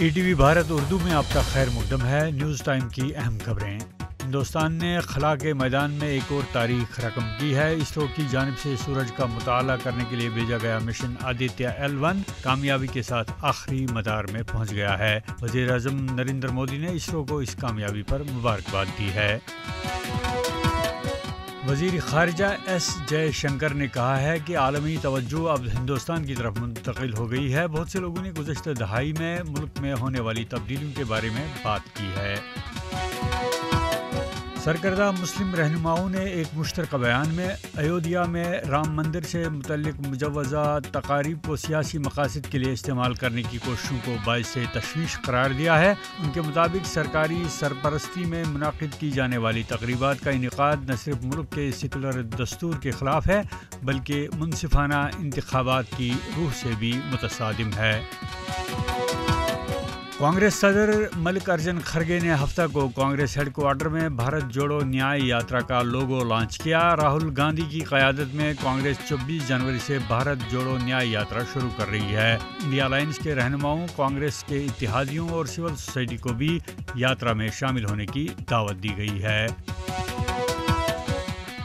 E T V Bharat Urdu میں آپ کا خیر مقدم ہے۔ نیوز ٹائم کی اہم خبریں۔ ہندوستان نے خلا کے میدان میں ایک اور تاریخ رقم کی ہے۔ اسرو کی جانب سے سورج کا مطالعہ کرنے کے لیے بھیجا گیا مشن آدتیہ L1 کامیابی کے ساتھ آخری مدار میں پہنچ گیا ہے۔ وزیر اعظم نریندر مودی نے اسرو کو اس کامیابی پر مبارکباد دی ہے۔ وزیر خارجہ ایس جے شنکر نے کہا ہے کہ عالمی توجہ اب ہندوستان کی طرف منتقل ہو گئی ہے۔ بہت سے لوگوں نے گزشتہ دہائی میں ملک میں ہونے والی تبدیلیوں کے بارے میں بات کی ہے۔ سرکردہ مسلم رہنماؤں نے ایک مشترکہ بیان میں ایودھیا میں رام مندر سے متعلق مجوزہ تقاریب کو سیاسی مقاصد کے لیے استعمال کرنے کی کوششوں کو باعث تشویش قرار دیا ہے۔ ان کے مطابق سرکاری سرپرستی میں منعقد کی جانے والی تقریبات کا انعقاد نہ صرف ملک کے سیکولر دستور کے خلاف ہے بلکہ منصفانہ انتخابات کی روح سے بھی متصادم ہے۔ کانگریس صدر ملک ارجن کھرگے نے ہفتہ کو کانگریس ہیڈ کوارٹر میں بھارت جوڑو نیائے یاترا کا لوگو لانچ کیا۔ راہل گاندھی کی قیادت میں کانگریس 24 جنوری سے بھارت جوڑو نیائے یاترا شروع کر رہی ہے۔ انڈیا الائنس کے رہنماؤں، کانگریس کے اتحادیوں اور سول سوسائٹی کو بھی یاترا میں شامل ہونے کی دعوت دی گئی ہے۔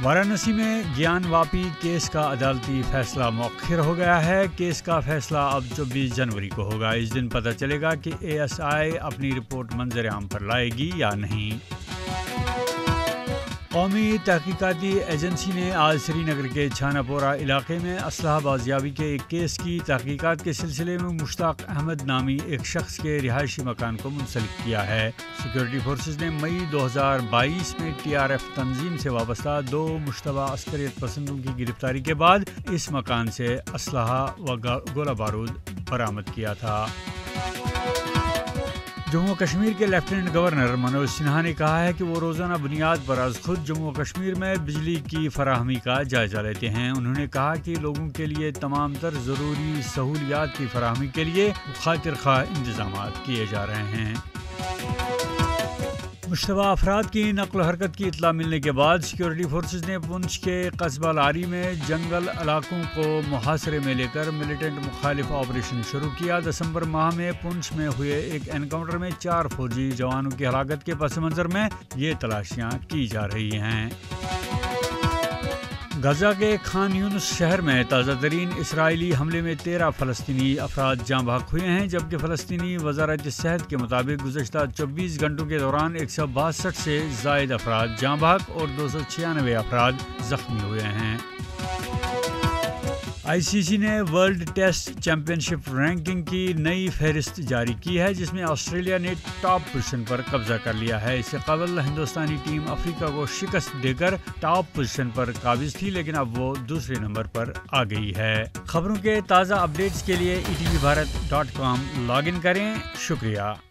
وارانسی میں گیان واپی کیس کا عدالتی فیصلہ مؤخر ہو گیا ہے۔ کیس کا فیصلہ اب 24 جنوری کو ہوگا۔ اس دن پتہ چلے گا کہ ASI اپنی رپورٹ منظر عام پر لائے گی یا نہیں۔ قومی تحقیقاتی ایجنسی نے آج سری نگر کے چھانا پورہ علاقے میں اسلحہ بازیابی کے ایک کیس کی تحقیقات کے سلسلے میں مشتاق احمد نامی ایک شخص کے رہائشی مکان کو منسلک کیا ہے۔ سیکورٹی فورسز نے مئی 2022 میں TRF تنظیم سے وابستہ 2 مشتبہ عسکریت پسندوں کی گرفتاری کے بعد اس مکان سے اسلحہ و گولہ بارود برآمد کیا تھا۔ جموں و کشمیر کے لیفٹیننٹ گورنر منوج سنہا نے کہا ہے کہ وہ روزانہ بنیاد پر از خود جموں و کشمیر میں بجلی کی فراہمی کا جائزہ لیتے ہیں۔ انہوں نے کہا کہ لوگوں کے لیے تمام تر ضروری سہولیات کی فراہمی کے لیے خاطر خواہ انتظامات کیے جا رہے ہیں۔ مشتبہ افراد کی نقل و حرکت کی اطلاع ملنے کے بعد سیکورٹی فورسز نے پونچھ کے قصبہ لاری میں جنگل علاقوں کو محاصرے میں لے کر ملیٹنٹ مخالف آپریشن شروع کیا۔ دسمبر ماہ میں پونچھ میں ہوئے ایک انکاؤنٹر میں 4 فوجی جوانوں کی ہلاکت کے پس منظر میں یہ تلاشیاں کی جا رہی ہیں۔ غزہ کے خان یونس شہر میں تازہ ترین اسرائیلی حملے میں 13 فلسطینی افراد جاں بحق ہوئے ہیں، جبکہ فلسطینی وزارت صحت کے مطابق گزشتہ 24 گھنٹوں کے دوران 162 سے زائد افراد جاں بحق اور 296 افراد زخمی ہوئے ہیں۔ ICC نے ورلڈ ٹیسٹ چیمپئن شپ رینکنگ کی نئی فہرست جاری کی ہے، جس میں آسٹریلیا نے ٹاپ پوزیشن پر قبضہ کر لیا ہے۔ اس سے قبل ہندوستانی ٹیم افریقہ کو شکست دے کر ٹاپ پوزیشن پر قابض تھی، لیکن اب وہ دوسرے نمبر پر آ گئی ہے۔ خبروں کے تازہ اپڈیٹس کے لیے ETVBharat.com لاگ ان کریں۔ شکریہ۔